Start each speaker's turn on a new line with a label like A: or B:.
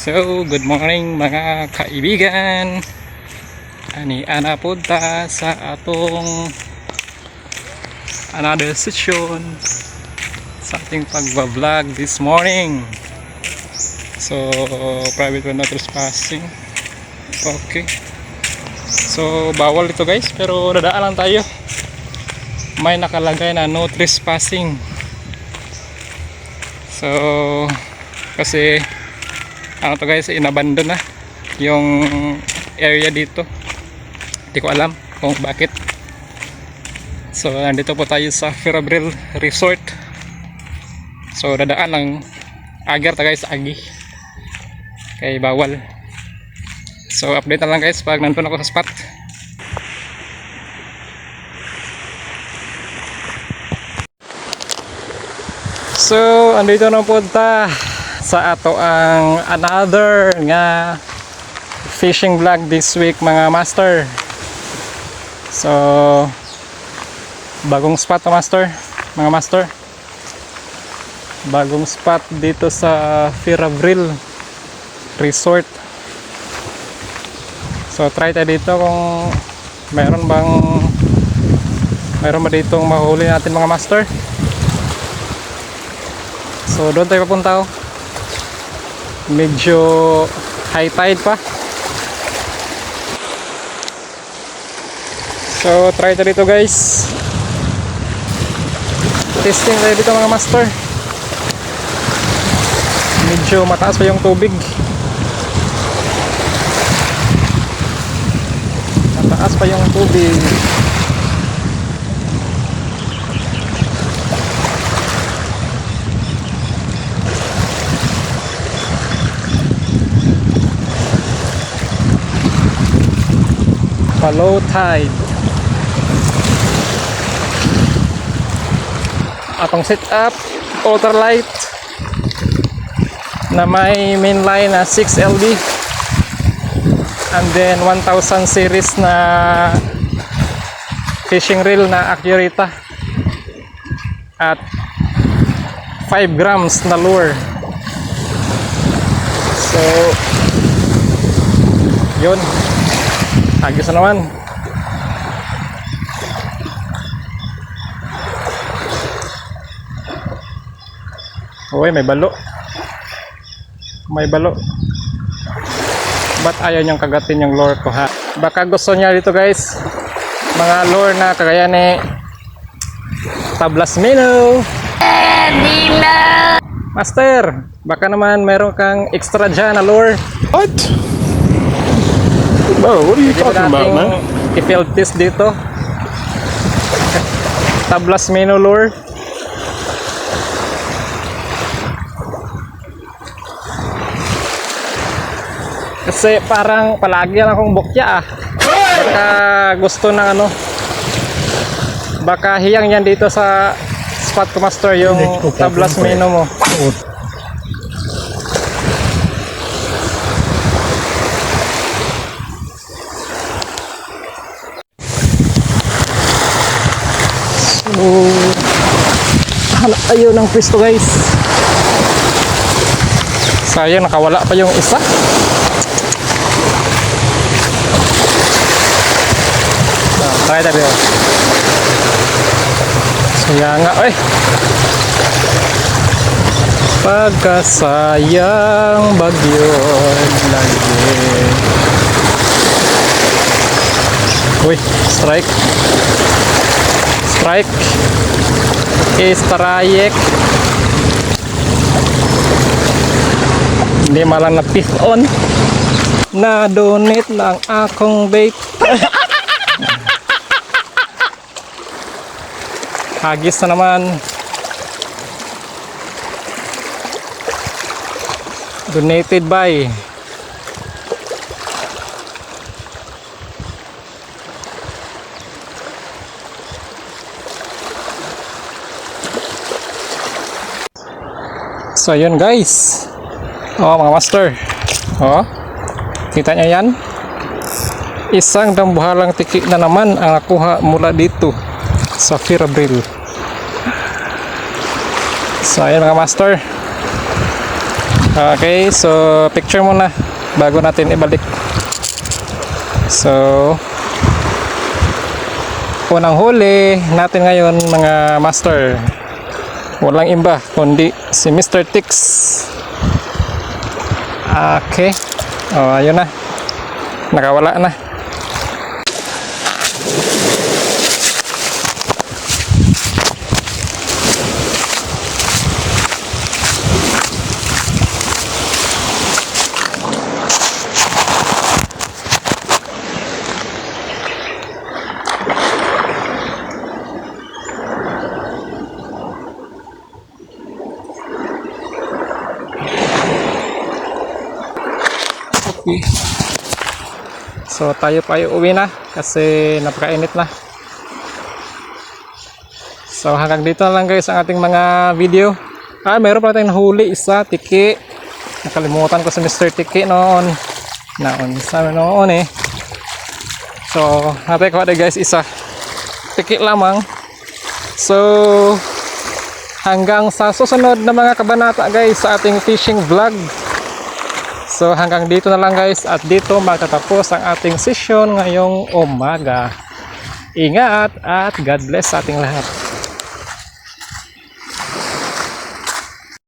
A: So, good morning mga kaibigan. Ana punta sa atong another session sa ating pagbablog this morning. So, private no trespassing. Okay. So, bawal ito guys, pero dadaan lang tayo. May nakalagay na no trespassing. So, kasi ano to guys, inabandon na yung area dito. Hindi ko alam kung bakit. So nandito po tayo sa Firabril Resort. So dadaan lang agar ta guys, agi kay bawal. So update na lang guys pag nandun ako sa spot. So andito na punta sa ato ang another nga fishing vlog this week mga master. So bagong spot master, mga master, bagong spot dito sa Firabril Resort. So try tayo dito kung mayroon ba ditong mahuli natin mga master. So doon tayo papunta. Medyo high tide pa. So try tayo dito guys. Testing tayo dito mga master. Medyo mataas pa yung tubig. Mataas pa yung tubig. Low tide. Atong set up ultralight na may main line na 6 LD and then 1000 series na fishing reel na Accurita at 5 grams na lure. So yun, agis na naman. Uy, may balo. May balo. Ba't ayaw niyang kagatin yung lure ko ha? Baka gusto niya dito guys, mga lure na kagaya ni Tablas Minnow. Master, baka naman meron kang extra dyan na lure.
B: What? Bro, what are you talking about, man?
A: I-field test dito. Tablas Minnow lure. Kasi parang palagi lang akong bukya ah. Baka gusto ng ano. Baka hiyang yan dito sa spot ko master yung Tablas Minnow mo. Hanap tayo ng pwesto guys. Sayang nakawala pa yung isa. Try tayo. Sayang nga eh. Pagkasayang bagyon lagi. Uy, strike. Strike. Strike. Hindi malang na pick on. Na donate lang akong bait. Hagis na naman. Donated by so yun guys. Oh mga master. Oh, kita nyo yan. Isang dambuhalang tiki na naman ang nakuha mula dito sa Firabril. So ayan mga master, Okay, so picture muna bago natin ibalik. So unang huli natin ngayon mga master, walang iba kundi si Mr. Tix. Okay, oh ayun na, nakawala na. Okay. So tayo pa uwi na kasi napakainit na. So hanggang dito na lang guys ang ating mga video. Meron pa tayong nahuli isa, tiki. Nakalimutan ko si Mr. Tiki noon. Noon eh. So natin ko guys isa. Tiki lamang. So hanggang sa susunod na mga kabanata guys sa ating fishing vlog. So hanggang dito na lang guys, at dito magtatapos ang ating session ngayong umaga. Ingat at God bless sa ating lahat.